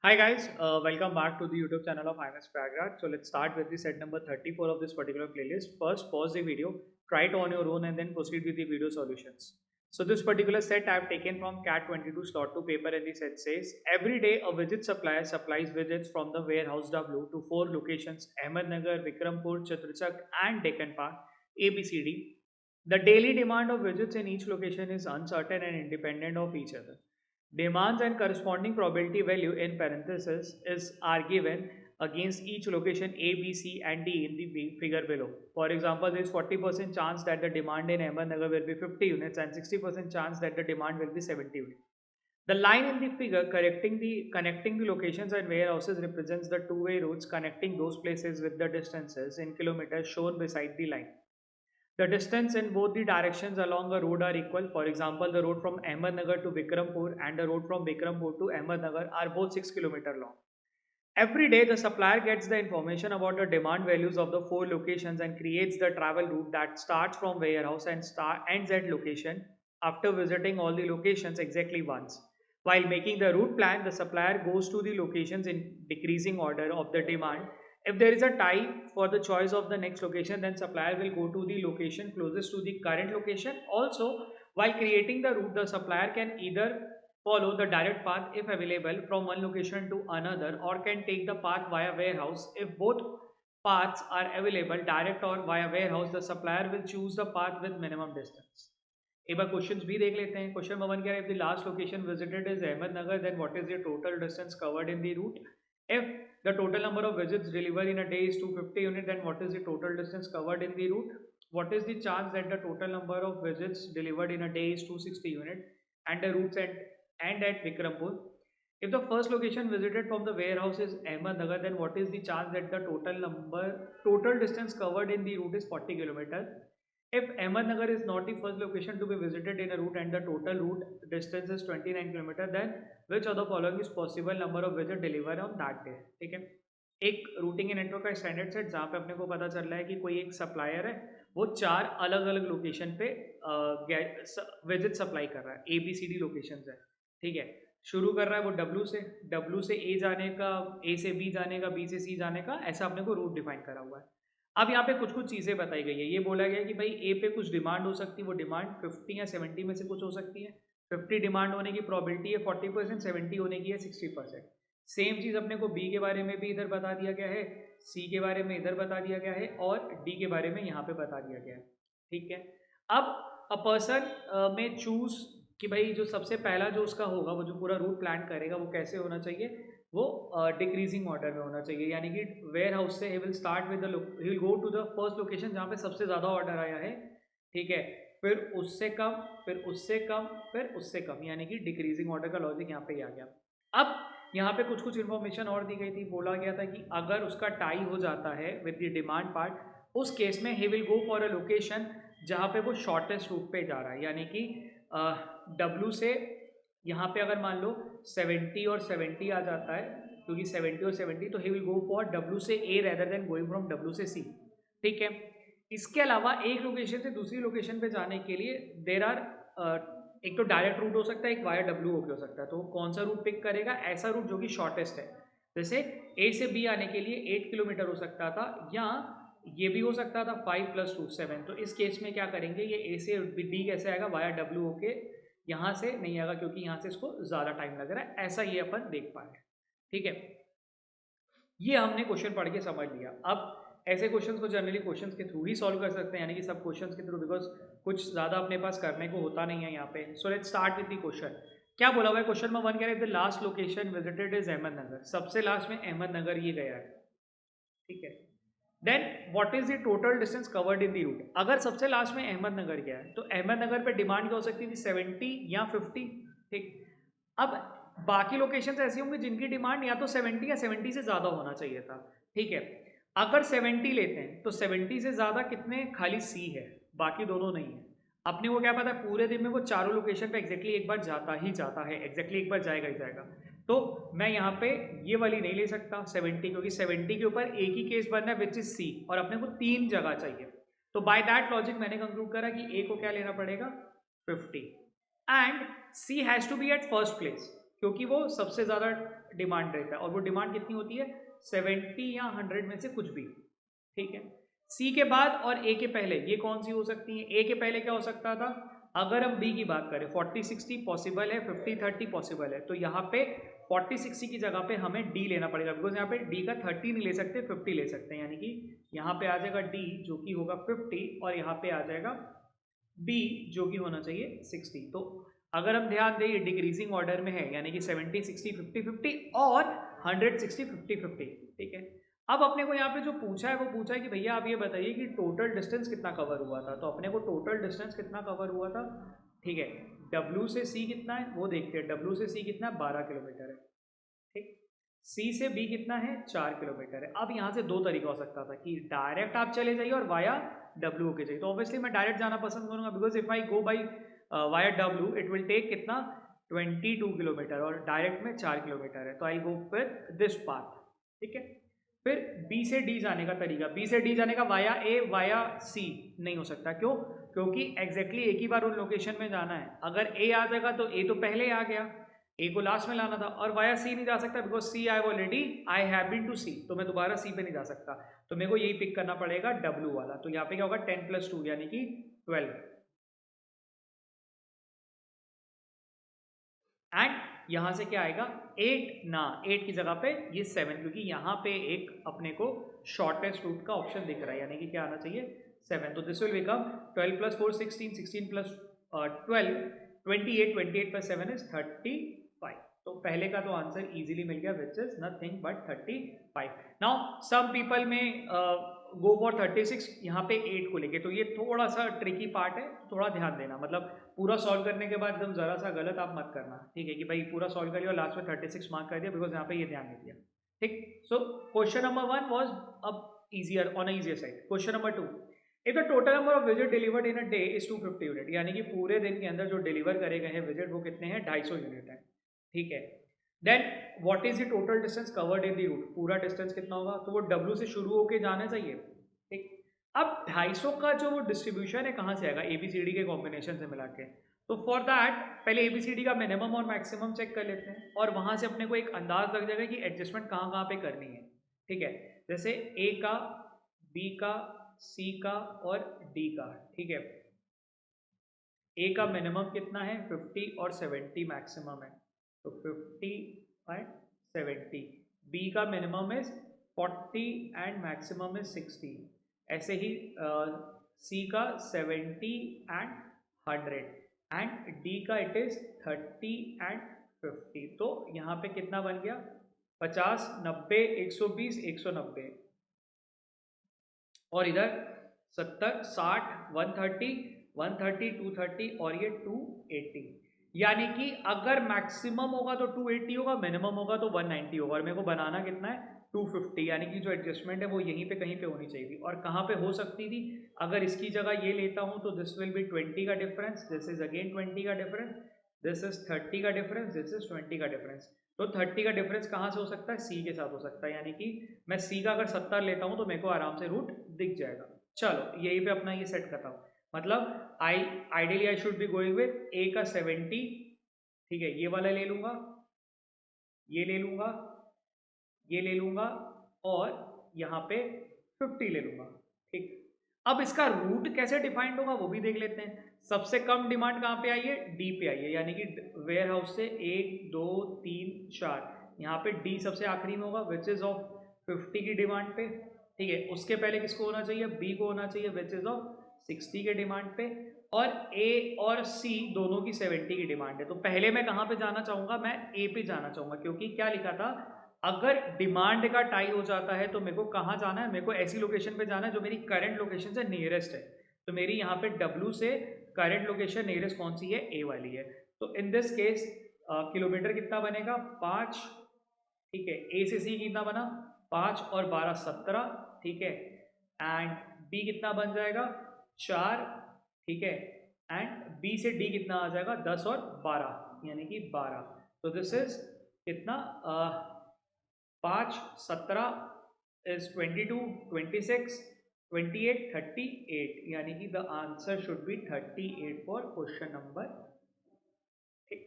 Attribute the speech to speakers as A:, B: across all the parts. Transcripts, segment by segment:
A: Hi guys, welcome back to the YouTube channel of IMS Pragrad. So let's start with the set number 34 of this particular playlist. First, pause the video, try it on your own and then proceed with the video solutions. So this particular set I have taken from CAT 22 slot 2 paper and the set says, every day a widget supplier supplies widgets from the warehouse W to 4 locations, Ahmednagar, Vikrampur, Chaturchak and Deccan Park, ABCD. The daily demand of widgets in each location is uncertain and independent of each other. Demands and corresponding probability value in parentheses are given against each location A, B, C, and D in the figure below. For example, there is 40% chance that the demand in Ahmednagar will be 50 units and 60% chance that the demand will be 70 units. The line in the figure connecting the locations and warehouses represents the two-way routes connecting those places with the distances in kilometers shown beside the line. The distance in both the directions along a road are equal. For example, the road from Ahmednagar to Vikrampur and the road from Vikrampur to Ahmednagar are both 6 kilometers long. Every day, the supplier gets the information about the demand values of the four locations and creates the travel route that starts from warehouse and ends at location after visiting all the locations exactly once. While making the route plan, the supplier goes to the locations in decreasing order of the demand. If there is a tie for the choice of the next location, then supplier will go to the location closest to the current location. Also, while creating the route, the supplier can either follow the direct path if available from one location to another or can take the path via warehouse. If both paths are available, direct or via warehouse, the supplier will choose the path with minimum distance. एक बार questions भी देख लेते हैं. Question number 1 क्या है? If the last location visited is Ahmednagar, then what is the total distance covered in the route? If the total number of visits delivered in a day is 250 units, then what is the total distance covered in the route? What is the chance that the total number of visits delivered in a day is 260 units and the routes and at Vikrampur? If the first location visited from the warehouse is Ahmednagar, then what is the chance that the total distance covered in the route is 40 kilometers? If Ahmednagar is not the first location to be visited in a route and the total route distance is 29 kilometer, then which of the following is possible number of visit delivered on that day? ठीक है. एक routing and network का standard set जहाँ पे अपने को पता चल रहा है कि कोई एक सप्लायर है, वो चार अलग अलग लोकेशन पे विजिट सप्लाई कर रहा है, A B C D location है. ठीक है. शुरू कर रहा है वो डब्ल्यू से ए जाने का, ए से बी जाने का, बी से सी जाने का, ऐसा अपने को रूट डिफाइन करा हुआ है. अब यहाँ पे कुछ कुछ चीज़ें बताई गई है. ये बोला गया है कि भाई ए पे कुछ डिमांड हो सकती है, वो डिमांड 50 या 70 में से कुछ हो सकती है. 50 डिमांड होने की प्रॉबिलिटी है 40%, 70 होने की है 60%. सेम चीज़ अपने को बी के बारे में भी इधर बता दिया गया है, सी के बारे में इधर बता दिया गया है और डी के बारे में यहाँ पे बता दिया गया है. ठीक है. अब अ पर्सन में चूज कि भाई जो सबसे पहला जो उसका होगा, वो जो पूरा रूट प्लान करेगा, वो कैसे होना चाहिए, वो डिक्रीजिंग ऑर्डर में होना चाहिए. यानी कि वेयर हाउस से he will start with he will go to the first location जहाँ पे सबसे ज़्यादा ऑर्डर आया है. ठीक है. फिर उससे कम, फिर उससे कम, फिर उससे कम, यानी कि डिक्रीजिंग ऑर्डर का लॉजिक यहाँ पे ही आ गया. अब यहाँ पे कुछ कुछ इन्फॉर्मेशन और दी गई थी. बोला गया था कि अगर उसका टाई हो जाता है विद द डिमांड पार्ट, उस केस में ही will go for a location जहाँ पे वो शॉर्टेस्ट रूट पे जा रहा है. यानी कि डब्ल्यू से यहाँ पे अगर मान लो 70 और 70 आ जाता है, क्योंकि 70 और 70, तो he will go for W से A rather than going from W से सी. ठीक है. इसके अलावा एक लोकेशन से दूसरी लोकेशन पे जाने के लिए देर आर एक तो डायरेक्ट रूट हो सकता है, एक वाया डब्ल्यू होके हो सकता है. तो कौन सा रूट पिक करेगा? ऐसा रूट जो कि शॉर्टेस्ट है. जैसे ए से बी आने के लिए 8 किलोमीटर हो सकता था, या ये भी हो सकता था 5 + 2 7. तो इस केस में क्या करेंगे, ये ए से डी कैसे आएगा? वाया डब्ल्यू होके यहाँ से नहीं आएगा, क्योंकि यहाँ से इसको ज़्यादा टाइम लग रहा है. ऐसा ये अपन देख पा रहे हैं. ठीक है. ये हमने क्वेश्चन पढ़ के समझ लिया. अब ऐसे क्वेश्चंस को जनरली क्वेश्चंस के थ्रू ही सॉल्व कर सकते हैं, यानी कि सब क्वेश्चंस के थ्रू, बिकॉज कुछ ज़्यादा अपने पास करने को होता नहीं है यहाँ पे. So let's start with the question. क्या बोला हुआ है क्वेश्चन में? 1 कह रहे थे last location visited is Ahmednagar. सबसे लास्ट में अहमदनगर ये गया है. ठीक है. Then what is the total distance covered in the route? अगर सबसे लास्ट में अहमदनगर गया है, तो अहमदनगर पे डिमांड क्या हो सकती थी? 70 या 50. ठीक. अब बाकी लोकेशंस ऐसी होंगी जिनकी डिमांड या तो 70 या 70 से ज़्यादा होना चाहिए था. ठीक है. अगर 70 लेते हैं तो 70 से ज़्यादा कितने? खाली सी है, बाकी दोनों नहीं है. अपने को क्या पता है, पूरे दिन में वो चारों लोकेशन पे एग्जैक्टली एक बार जाता ही जाता है, एग्जैक्टली एक बार जाएगा ही जाएगा. तो मैं यहाँ पे ये वाली नहीं ले सकता 70, क्योंकि 70 के ऊपर एक ही केस बनना है विच इज सी, और अपने को 3 जगह चाहिए. तो बाय दैट लॉजिक मैंने कंक्लूड करा कि ए को क्या लेना पड़ेगा? 50. And C has to be at first place, क्योंकि वो सबसे ज़्यादा डिमांड रहता है, और वो डिमांड कितनी होती है 70 या 100 में से कुछ भी, ठीक है। सी के बाद और ए के पहले ये कौन सी हो सकती है, ए के पहले क्या हो सकता था, अगर हम बी की बात करें 40-60 पॉसिबल है, 50-30 पॉसिबल है, तो यहाँ पे 40-60 की जगह पे हमें डी लेना पड़ेगा, बिकॉज यहाँ पे डी का 30 नहीं ले सकते, 50 ले सकते हैं, यानी कि यहाँ पे आ जाएगा डी जो कि होगा 50 और यहाँ पे आ जाएगा बी जो कि होना चाहिए 60। तो अगर हम ध्यान दें ये डिक्रीजिंग ऑर्डर में है, यानी कि 70-60-50-50 और 100-60-50-50, ठीक है। अब अपने को यहाँ पे जो पूछा है वो पूछा है कि भैया आप ये बताइए कि टोटल डिस्टेंस कितना कवर हुआ था, तो अपने को टोटल डिस्टेंस कितना कवर हुआ था, ठीक है। W से C कितना है वो देखते हैं, W से C कितना है 12 किलोमीटर है, ठीक। C से B कितना है 4 किलोमीटर है। अब यहाँ से दो तरीका हो सकता था कि डायरेक्ट आप चले जाइए और वाया W होके जाइए, तो ऑब्वियसली मैं डायरेक्ट जाना पसंद करूँगा, because if I go by via W it will take कितना 22 किलोमीटर और डायरेक्ट में 4 किलोमीटर है, तो आई गो विद दिस पाथ, ठीक है। फिर B से D जाने का तरीका, B से D जाने का वाया A वाया C नहीं हो सकता, क्यों, क्योंकि एग्जैक्टली एक ही बार उन लोकेशन में जाना है, अगर A आ जाएगा तो A तो पहले आ गया, A को लास्ट में लाना था, और वाया C नहीं जा सकता because C I have been to C, तो मैं दोबारा C पे नहीं जा सकता, तो मेरे को यही पिक करना पड़ेगा W वाला, तो यहाँ पे क्या होगा 10+2 यानी कि 12, एंड यहाँ से क्या आएगा 8 ना, 8 की जगह पे ये 7, क्योंकि यहाँ पे एक अपने को शॉर्टेस्ट रूट का ऑप्शन दिख रहा है, यानी कि क्या आना चाहिए 7, तो दिस विल बिकम 12+4 16, 16+12 28, 28+7 इज 35, तो पहले का तो आंसर इजीली मिल गया which is nothing but 35। Now some people may go for 36 यहाँ पे 8 को लेके, तो ये थोड़ा सा ट्रिकी पार्ट है, थोड़ा ध्यान देना, मतलब पूरा सॉल्व करने के बाद एकदम जरा सा गलत आप मत करना, ठीक है, कि भाई पूरा सॉल्व कर लिया और लास्ट में 36 मार्क कर दिया, बिकॉज यहाँ पे ये ध्यान नहीं दिया, ठीक। सो क्वेश्चन नंबर 1 वाज अब easier on a easier side. Question number 2, if the total number of visit delivered in a day is 250 unit, यानी कि पूरे दिन के अंदर जो डिलीवर करे गए हैं विजिट वो कितने हैं 250 यूनिट है, ठीक है। Then what is the total distance covered in the route, पूरा डिस्टेंस कितना होगा, तो वो W से शुरू होके जाना चाहिए, ठीक। अब 250 का जो वो डिस्ट्रीब्यूशन है कहाँ से आएगा, ABCD के कॉम्बिनेशन से मिला के, तो फॉर दैट पहले ABCD का मिनिमम और मैक्सिमम चेक कर लेते हैं, और वहां से अपने को एक अंदाज लग जाएगा कि एडजस्टमेंट कहाँ कहाँ पे करनी है, ठीक है। जैसे A का, B का, C का और D का, ठीक है। A का मिनिमम कितना है 50 और 70 मैक्सिमम है, तो 50 एंड 70। B का minimum is 40 and maximum is 60, ऐसे ही C का 70 एंड 100 एंड D का इट इज 30 एंड 50, तो यहाँ पे कितना बन गया 50, 90, 120, 190, और इधर 70, 60, 130, 130, 230 और ये 280, यानी कि अगर मैक्सिमम होगा तो 280 होगा, मिनिमम होगा तो 190 होगा, और मेरे को बनाना कितना है 250, यानी कि जो एडजस्टमेंट है वो यहीं पे कहीं पे होनी चाहिए थी, और कहाँ पे हो सकती थी, अगर इसकी जगह ये लेता हूँ तो दिस विल बी 20 का डिफरेंस, दिस इज अगेन 20 का डिफरेंस, दिस इज 30 का डिफरेंस, दिस इज 20 का डिफरेंस, तो 30 का डिफरेंस कहाँ से हो सकता है C के साथ हो सकता है, यानी कि मैं C का अगर 70 लेता हूँ तो मेरे को आराम से रूट दिख जाएगा। चलो यहीं पे अपना ये सेट करता हूँ, मतलब ideally I should be going with A का 70, ठीक है, ये वाला ले लूंगा, ये ले लूंगा, ये ले लूंगा, और यहाँ पे 50 ले लूंगा, ठीक। अब इसका रूट कैसे डिफाइंड होगा वो भी देख लेते हैं। सबसे कम डिमांड कहाँ पे आई है D पे आई है, यानी कि वेयर हाउस से 1 2 3 4, यहाँ पे D सबसे आखिरी में होगा विच इज ऑफ 50 की डिमांड पे, ठीक है। उसके पहले किसको होना चाहिए B को होना चाहिए विच इज ऑफ 60 के डिमांड पे, और A और C दोनों की 70 की डिमांड है, तो पहले मैं कहाँ पे जाना चाहूंगा, मैं A पे जाना चाहूंगा, क्योंकि क्या लिखा था अगर डिमांड का टाई हो जाता है तो मेरे को कहाँ जाना है, मेरे को ऐसी लोकेशन पे जाना है जो मेरी करंट लोकेशन से नियरेस्ट है, तो मेरी यहाँ पे W से करंट लोकेशन नियरेस्ट कौन सी है A वाली है, तो इन दिस केस किलोमीटर कितना बनेगा 5, ठीक है। A से C कितना बना 5 और 12 17, ठीक है, एंड B कितना बन जाएगा 4, ठीक है, एंड B से D कितना आ जाएगा 10 और 12 यानी कि 12, तो दिस इज कितना 5 17 is 22 26 28 38, यानी कि the answer should be 38 for question number, ठीक।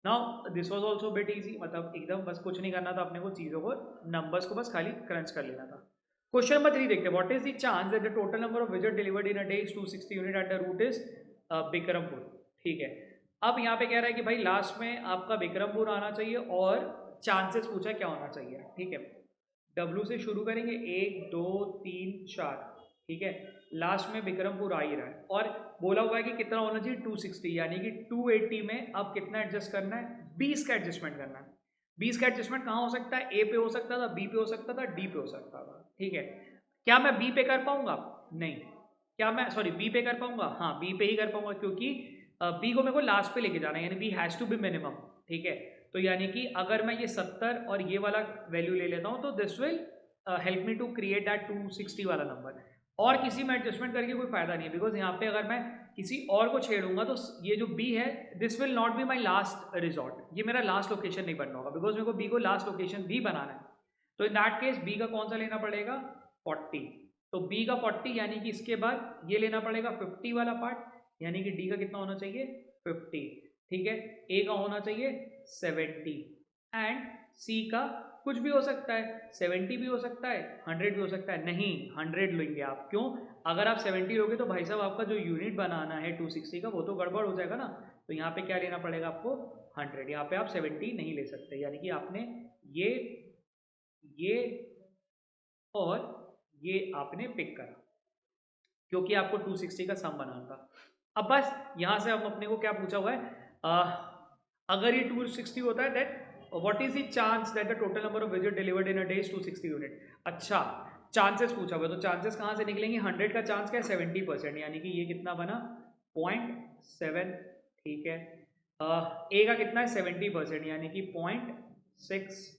A: Now this was also bit easy, मतलब एकदम बस कुछ नहीं करना था अपने को, चीज़ों को नंबर्स को बस खाली क्रंच कर लेना था। क्वेश्चन नंबर 3 देखते हैं, what is the chance that the total number of visit delivered in a day is 260 unit at the route is Bikrampur. ठीक है, अब यहाँ पे कह रहा है कि भाई लास्ट में आपका बिक्रमपुर आना चाहिए और चांसेस पूछा है क्या होना चाहिए। ठीक है, डब्ल्यू से शुरू करेंगे, 1 2 3 4। ठीक है, लास्ट में बिक्रमपुर आ ही रहा है और बोला हुआ है कि कितना होना चाहिए 260, यानी कि 280 में अब कितना एडजस्ट करना है, 20 का एडजस्टमेंट करना है। 20 का एडजस्टमेंट कहाँ हो सकता है, ए पे हो सकता था, बी पे हो सकता था, डी पे हो सकता था। ठीक है, क्या मैं बी पे कर पाऊंगा, नहीं। क्या मैं सॉरी बी पे कर पाऊंगा, हाँ बी पे ही कर पाऊंगा, क्योंकि बी को मेरे को लास्ट पे लेके जाना है, यानी B has to be minimum. ठीक है, तो यानी कि अगर मैं ये 70 और ये वाला वैल्यू ले लेता हूँ तो this will help me to create that 260 वाला नंबर। और किसी में एडजस्टमेंट करके कोई फायदा नहीं है, बिकॉज यहाँ पे अगर मैं किसी और को छेड़ूंगा तो ये जो बी है this will not be my last resort, ये मेरा लास्ट लोकेशन नहीं बनना होगा, बिकॉज मेरे को बी को लास्ट लोकेशन भी बनाना है। तो इन दैट केस बी का कौन सा लेना पड़ेगा, 40। तो बी का 40, यानी कि इसके बाद ये लेना पड़ेगा 50 वाला पार्ट, यानी कि डी का कितना होना चाहिए 50। ठीक है, ए का होना चाहिए 70 एंड सी का कुछ भी हो सकता है, 70 भी हो सकता है, 100 भी हो सकता है। नहीं, 100 लेंगे आप, क्यों, अगर आप 70 लोगे तो भाई साहब आपका जो यूनिट बनाना है 260 का वो तो गड़बड़ हो जाएगा ना। तो यहाँ पे क्या लेना पड़ेगा आपको 100, यहाँ पे आप 70 नहीं ले सकते, यानी कि आपने ये और ये आपने पिक करा, क्योंकि आपको 260 का सम बनाना था। अब बस यहाँ से हम अपने को क्या पूछा हुआ है, अगर ये 260 होता है that what is the chance that the total number of visit delivered in a day is 260 unit. अच्छा, चांसेस पूछा हुआ है, तो चांसेस कहाँ से निकलेंगे, 100 का चांस क्या है 70%, यानी कि ये कितना बना 0.7। ठीक है, ए का कितना है 70%, यानी कि 0.6।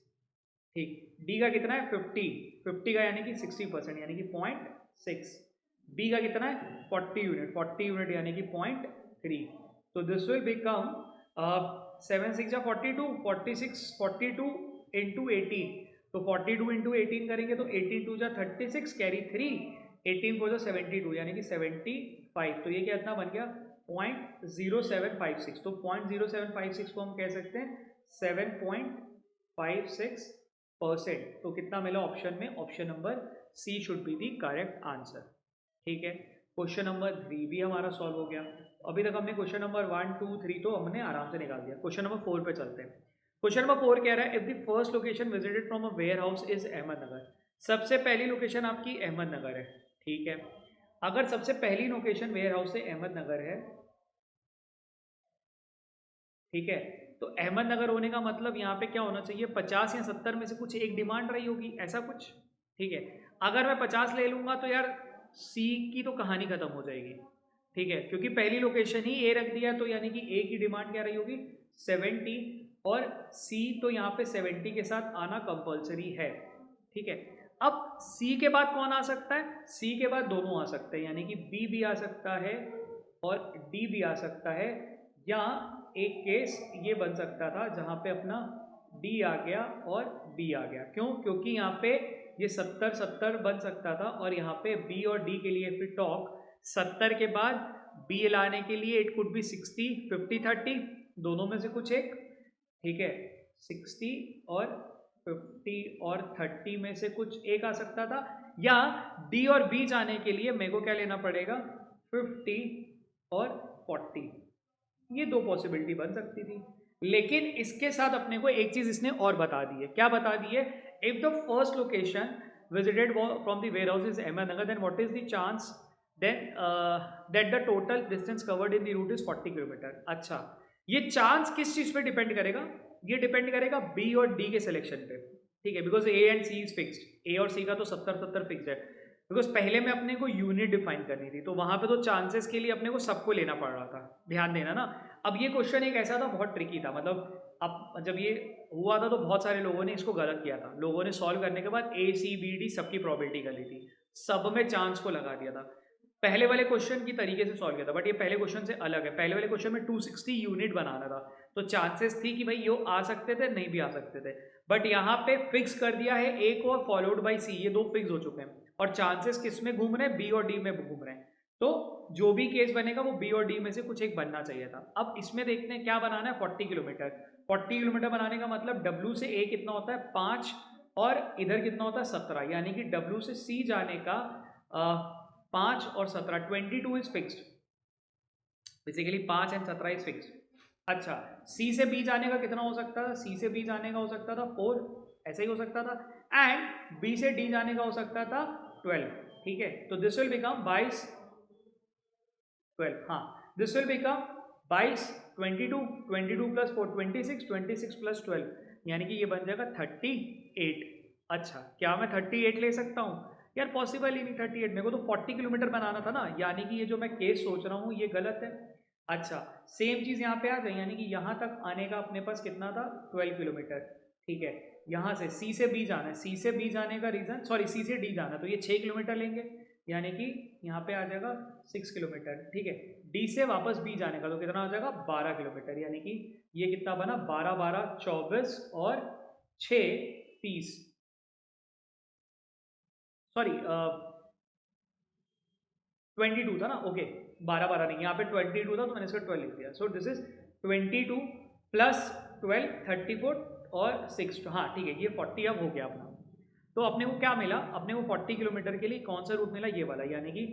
A: ठीक, डी का कितना है 50 का यानी कि 60%, यानी कि 0.6। बी का कितना है 40 यूनिट यानी कि 0.3। तो दिस विल बिकम 7 6 या 42, 46 42 इंटू 18। तो 42 इंटू 18 करेंगे तो 18 2 जा 36, कैरी 3, 18 4 जा 72, यानी कि 75। तो ये कितना बन गया 0.0756। तो 0.0756 को हम कह सकते हैं 7.56%। तो कितना मिला ऑप्शन में, option number C should be the correct answer. ठीक है, क्वेश्चन नंबर 3 भी हमारा सॉल्व हो गया। अभी तक हमने क्वेश्चन नंबर 1 2 3 तो हमने आराम से निकाल दिया। क्वेश्चन नंबर 4 पे चलते हैं। क्वेश्चन नंबर 4 कह रहा है, if the first location visited from a warehouse is Ahmednagar. सबसे पहली लोकेशन आपकी अहमदनगर है। ठीक है, अगर सबसे पहली लोकेशन वेयर हाउस से अहमदनगर है, ठीक है, तो अहमदनगर होने का मतलब यहाँ पे क्या होना चाहिए, 50 या 70 में से कुछ एक डिमांड रही होगी, ऐसा कुछ। ठीक है, अगर मैं 50 ले लूंगा तो यार सी की तो कहानी खत्म हो जाएगी। ठीक है, क्योंकि पहली लोकेशन ही ए रख दिया, तो यानी कि ए की डिमांड क्या रही होगी 70, और सी तो यहाँ पे 70 के साथ आना कंपलसरी है। ठीक है, अब सी के बाद कौन आ सकता है, सी के बाद दोनों आ सकते हैं, यानी कि बी भी आ सकता है और डी भी आ सकता है, या एक केस ये बन सकता था जहाँ पे अपना डी आ गया और बी आ गया। क्यों, क्योंकि यहाँ पे ये 70-70 बन सकता था, और यहाँ पे बी और डी के लिए फिर टॉक 70 के बाद बी लाने के लिए इट कुड बी 60 50 30 दोनों में से कुछ एक। ठीक है, 60 और 50 और 30 में से कुछ एक आ सकता था, या डी और बी जाने के लिए मेरे को क्या लेना पड़ेगा 50 और 40। ये दो पॉसिबिलिटी बन सकती थी, लेकिन इसके साथ अपने को एक चीज इसने और बता दी है। क्या बता दी है, if the first location visited from the warehouse is Ahmednagar, then what is the chance then that the total distance covered in the route is 40 kilometre. अच्छा, ये चांस किस चीज पे डिपेंड करेगा, ये डिपेंड करेगा बी और डी के सिलेक्शन पे। ठीक है, because A and C is fixed, A और सी का तो 70-70 फिक्स्ड है, बिकॉज पहले में अपने को यूनिट डिफाइन करनी थी, तो वहां पे तो चांसेस के लिए अपने को सबको लेना पड़ रहा था, ध्यान देना ना। अब ये क्वेश्चन एक ऐसा था बहुत ट्रिकी था, मतलब अब जब ये हुआ था तो बहुत सारे लोगों ने इसको गलत किया था, लोगों ने सॉल्व करने के बाद ए सी बी डी सबकी प्रोबेबिलिटी कर ली थी, सब में चांस को लगा दिया था, पहले वाले क्वेश्चन की तरीके से सॉल्व किया था। बट ये पहले क्वेश्चन से अलग है, पहले वाले क्वेश्चन में 260 यूनिट बनाना था, तो चांसेस थी कि भाई ये आ सकते थे नहीं भी आ सकते थे, बट यहाँ पे फिक्स कर दिया है ए को और फॉलोड बाई सी, ये दो फिक्स हो चुके हैं, और चांसेस किस में घूम रहे हैं, बी और डी में घूम रहे हैं। तो जो भी केस बनेगा वो बी और डी में से कुछ एक बनना चाहिए था। अब इसमें देखते हैं क्या बनाना है, 40 किलोमीटर। 40 किलोमीटर बनाने का मतलब W से A कितना होता है 5 और इधर कितना होता है 17, यानी कि W से C जाने का 5 और 17, 22 is fixed, basically 5 and 17 is fixed. अच्छा, C से B जाने का कितना हो सकता था, C से B जाने का हो सकता था 4, ऐसे ही हो सकता था, एंड B से D जाने का हो सकता था 12, ठीक है। तो दिस विल बिकम 22 12, हाँ, this will become 22 22 22 plus 4 26 26 plus 12, यानी कि ये बन जाएगा 38। अच्छा, क्या मैं 38 ले सकता हूँ यार? पॉसिबल ही नहीं 38, मेरे को तो 40 किलोमीटर बनाना था ना, यानी कि ये जो मैं केस सोच रहा हूँ ये गलत है। अच्छा, सेम चीज़ यहाँ पे आ गई, यानी कि यहाँ तक आने का अपने पास कितना था 12 किलोमीटर, ठीक है। यहाँ से C से B जाना है, C से B जाने का रीज़न, सॉरी C से D जाना, तो ये 6 किलोमीटर लेंगे, यानी कि यहाँ पे आ जाएगा 6 किलोमीटर, ठीक है। डी से वापस बी जाने का तो कितना आ जाएगा 12 किलोमीटर, यानी कि ये कितना बना 12 12 24 और 6 30, सॉरी 22 था ना, ओके, 12 12 नहीं, यहाँ पे 22 था तो मैंने इसका 12 लिख दिया। सो दिस इज 22 प्लस 12 34 और 6, हाँ ठीक है, ये 40 अब हो गया अपना। तो अपने को क्या मिला, अपने को 40 किलोमीटर के लिए कौन सा रूट मिला, ये वाला, यानी कि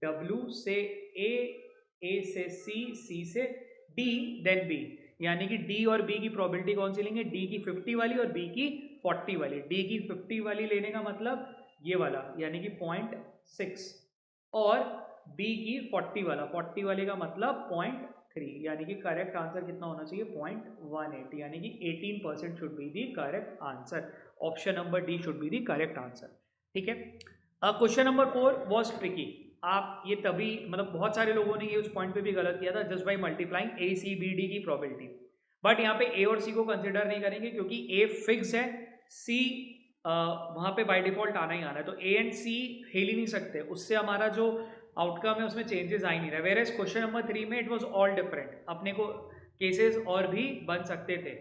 A: W से A, A से C, C से D, देन B, यानी कि D और B की प्रोबेबिलिटी कौन सी लेंगे, D की 50 वाली और B की 40 वाली। D की 50 वाली लेने का मतलब ये वाला, यानी कि 0.6, और B की 40 वाला, 40 वाले का मतलब 0.3, यानी कि करेक्ट आंसर कितना होना चाहिए 0.18, यानी कि 18% should be the correct answer. Option number D should be the correct answer, ठीक है। Question number 4 was tricky. आप ये तभी, मतलब बहुत सारे लोगों ने ये उस पॉइंट पे भी गलत किया था, just by multiplying A C B D की प्रोबेबिलिटी, बट यहाँ पे ए और सी को कंसिडर नहीं करेंगे क्योंकि ए फिक्स है, सी वहाँ पे बाय डिफॉल्ट आना ही आना है, तो ए एंड सी हिल ही नहीं सकते, उससे हमारा जो आउटकम है उसमें चेंजेस आ ही नहीं रहा। वेयर एज क्वेश्चन नंबर 3 में इट वाज ऑल डिफरेंट, अपने को केसेस और भी बन सकते थे,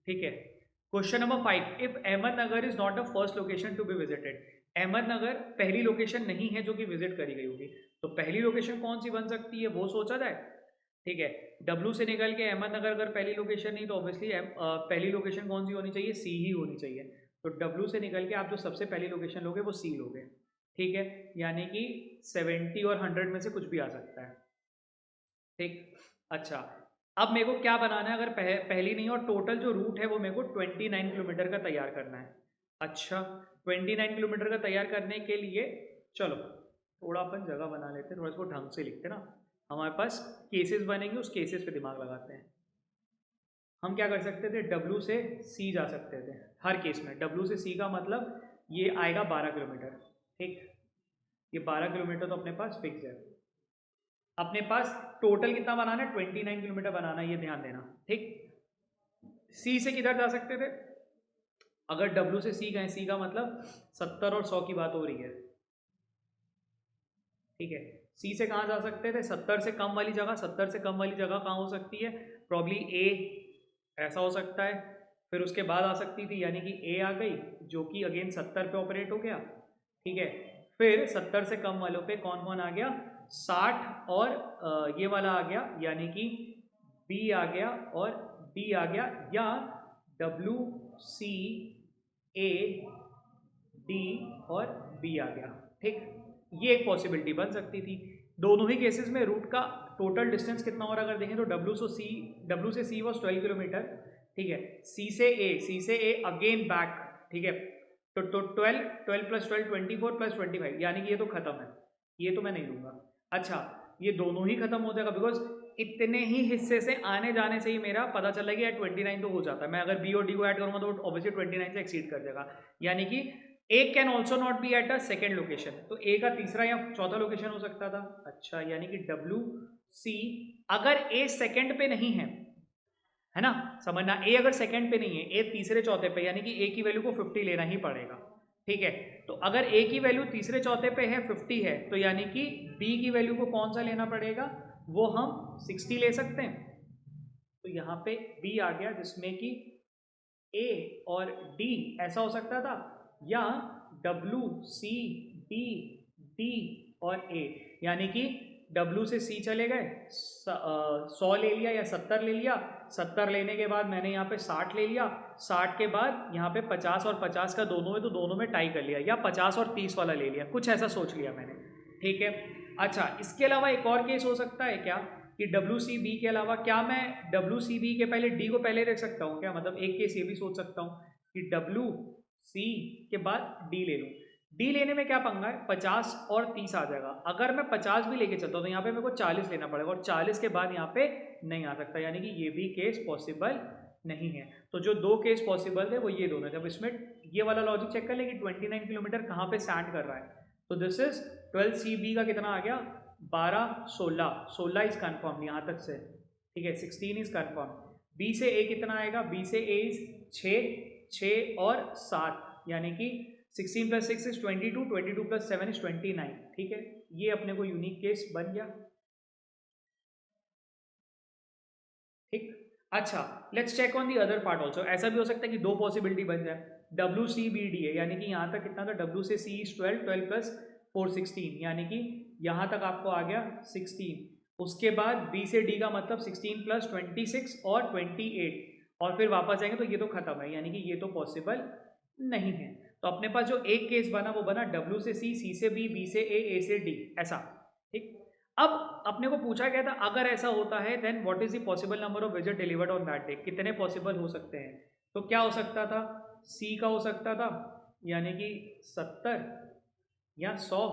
A: ठीक है। Question number 5, if Ahmednagar is not the first location to be visited, Ahmednagar पहली लोकेशन नहीं है जो कि विजिट करी गई होगी, तो पहली लोकेशन कौन सी बन सकती है वो सोचा जाए, ठीक है। डब्ल्यू से निकल के अहमदनगर अगर पहली लोकेशन नहीं तो ऑब्वियसली पहली लोकेशन कौन सी होनी चाहिए, सी ही होनी चाहिए, तो डब्ल्यू से निकल के आप जो सबसे पहली लोकेशन लोगे वो सी लोगे, ठीक है, यानी कि 70 और 100 में से कुछ भी आ सकता है, ठीक। अच्छा, अब मेरे को क्या बनाना है, अगर पहली नहीं और टोटल जो रूट है वो मेरे को 29 किलोमीटर का तैयार करना है। अच्छा, 29 किलोमीटर का तैयार करने के लिए चलो थोड़ा अपन जगह बना लेते हैं, थोड़ा इसको ढंग से लिखते हैं ना, हमारे पास केसेस बनेंगे, उस केसेस पे दिमाग लगाते हैं। हम क्या कर सकते थे, W से C जा सकते थे हर केस में, W से C का मतलब ये आएगा 12 किलोमीटर, ठीक, ये 12 किलोमीटर तो अपने पास फिक्स है। अपने पास टोटल कितना बनाना है 29 किलोमीटर बनाना है, ये ध्यान देना, ठीक। C से किधर जा सकते थे, अगर W से C गए, C का मतलब 70 और 100 की बात हो रही है, ठीक है। C से कहाँ जा सकते थे, 70 से कम वाली जगह, 70 से कम वाली जगह कहाँ हो सकती है, प्रॉब्ली A, ऐसा हो सकता है। फिर उसके बाद आ सकती थी, यानी कि A आ गई जो कि अगेन 70 पे ऑपरेट हो गया, ठीक है। फिर 70 से कम वालों पे कौन कौन आ गया, 60 और ये वाला आ गया, यानी कि B आ गया और D आ गया, या W C A D और B आ गया, ठीक। ये एक पॉसिबिलिटी बन सकती थी। दोनों ही केसेस में रूट का टोटल डिस्टेंस कितना हो रहा है अगर देखें तो W से C वॉज 12 किलोमीटर, ठीक है। C से A अगेन बैक, ठीक है। तो 12 प्लस 12 24 प्लस 25, यानी कि ये तो खत्म है, ये तो मैं नहीं लूंगा। अच्छा, ये दोनों ही खत्म हो जाएगा बिकॉज इतने ही हिस्से से आने जाने से ही मेरा पता चला कि यार 29 तो हो जाता है, मैं अगर B और D को ऐड करूंगा तो ऑब्वियसली 29 से एक्सीड कर जाएगा, यानी कि A can also not be at a second location, तो A का तीसरा या चौथा लोकेशन हो सकता था। अच्छा, यानी कि W C, अगर A सेकेंड पे नहीं है ना, समझना, A अगर सेकेंड पे नहीं है, A तीसरे चौथे पे, यानी कि A की वैल्यू को 50 लेना ही पड़ेगा, ठीक है। तो अगर A की वैल्यू तीसरे चौथे पे है 50 है, तो यानी कि B की वैल्यू को कौन सा लेना पड़ेगा, वो हम 60 ले सकते हैं। तो यहाँ पे B आ गया जिसमें कि A और D ऐसा हो सकता था, या W C D D और A, यानी कि W से C चले गए, 100 ले लिया या 70 ले लिया, 70 लेने के बाद मैंने यहाँ पे 60 ले लिया, 60 के बाद यहाँ पे 50 और 50 का दोनों में, तो दोनों में टाई कर लिया, या 50 और 30 वाला ले लिया, कुछ ऐसा सोच लिया मैंने, ठीक है। अच्छा, इसके अलावा एक और केस हो सकता है क्या कि WCB के अलावा क्या मैं WCB के पहले D को पहले रख सकता हूँ क्या? मतलब एक केस ये भी सोच सकता हूँ कि WC के बाद D ले लूँ। D लेने में क्या पंगा है, 50 और 30 आ जाएगा। अगर मैं 50 भी लेके चलता हूँ तो यहाँ पे मेरे को 40 लेना पड़ेगा, और 40 के बाद यहाँ पे नहीं आ सकता, यानी कि ये भी केस पॉसिबल नहीं है। तो जो दो केस पॉसिबल थे वो ये दोनों। जब इसमें ये वाला लॉजिक चेक कर ले कि 29 किलोमीटर कहाँ पे स्टैंड कर रहा है, तो दिस इज 12CB का कितना आ गया, 12, 16 इज कन्फर्म यहाँ तक से, ठीक है, 16 इज कन्फर्म। B से A कितना आएगा, B से A इज 6 और 7, यानी कि 16 + 6 इज 22, 22 + 7 इज 29, ठीक है। ये अपने को यूनिक केस बन गया, ठीक। अच्छा, let's check on the other part also. ऐसा भी हो सकता है कि दो पॉसिबिलिटी बन जाए, WCBD है, यानी कि यहाँ तक कितना था, W से C इज 12, 12 + 4 16, यानी कि यहाँ तक आपको आ गया 16। उसके बाद B से D का मतलब 16 + 26 और 28, और फिर वापस जाएंगे तो ये तो खत्म है, यानी कि ये तो पॉसिबल नहीं है। तो अपने पास जो एक केस बना वो बना W से C, C से B, B से A से D, ऐसा, ठीक। अब अपने को पूछा गया था अगर ऐसा होता है then what is the possible number of visit delivered on that day, कितने पॉसिबल हो सकते हैं। तो क्या हो सकता था, C का हो सकता था यानी कि 70 या 100,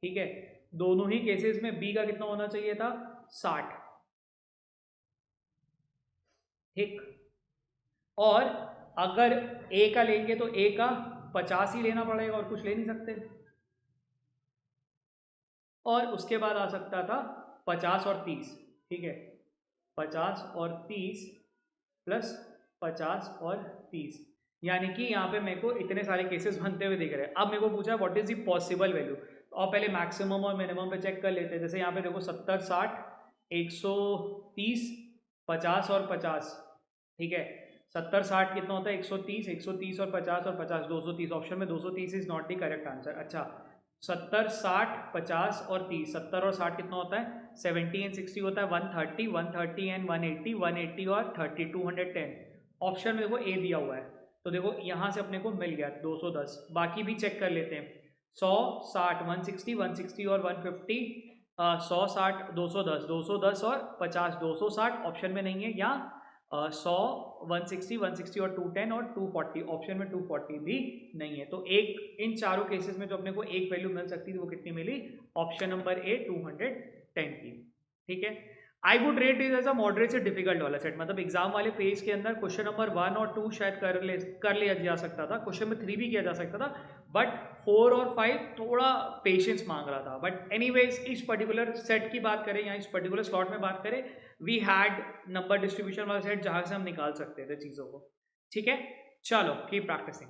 A: ठीक है। दोनों ही केसेस में B का कितना होना चाहिए था, 60, ठीक। और अगर A का लेंगे तो A का 50 ही लेना पड़ेगा और कुछ ले नहीं सकते। और उसके बाद आ सकता था 50 और 30, ठीक है, 50 और 30 प्लस 50 और 30, यानी कि यहाँ पे मेरे को इतने सारे केसेस बनते हुए दिख रहे हैं। अब मेरे को पूछा what is the possible value, तो आप पहले मैक्सिमम और मिनिमम पे चेक कर लेते हैं। जैसे यहाँ पे देखो 70, 60, 130, 50 और 50, ठीक है। 70, 60 कितना होता है, 130, 130 और 50 और 50, 230। ऑप्शन में 230 is not the correct answer. अच्छा, 70, 60, 50 और 30, 70 और 60 कितना होता है, 70 एंड 60 होता है 130, 130 एंड 180, 180 और 30, 210। ऑप्शन में देखो ए दिया हुआ है, तो देखो यहाँ से अपने को मिल गया 210। बाकी भी चेक कर लेते हैं, 100, 60, 160, 160 और 150, 100, 60, 210, 210 और 50, 260 ऑप्शन में नहीं है, या 100, 160, 160 और 210 और 240, ऑप्शन में 240 भी नहीं है। तो एक इन चारों केसेस में जो अपने को एक वैल्यू मिल सकती थी वो कितनी मिली, ऑप्शन नंबर ए 210 की, ठीक है। I would rate is as a moderate से डिफिकल्ट वाला सेट, मतलब एग्जाम वाले पेज के अंदर क्वेश्चन नंबर 1 और 2 शायद कर लिया जा सकता था, क्वेश्चन नंबर 3 भी किया जा सकता था, बट 4 और 5 थोड़ा पेशेंस मांग रहा था। बट एनीवेज इस पर्टिकुलर सेट की बात करें या इस पर्टिकुलर स्लॉट में बात करें, वी हैड नंबर डिस्ट्रीब्यूशन वाला सेट जहां से हम निकाल सकते थे चीजों को, ठीक है। चलो कीप प्रैक्टिसिंग।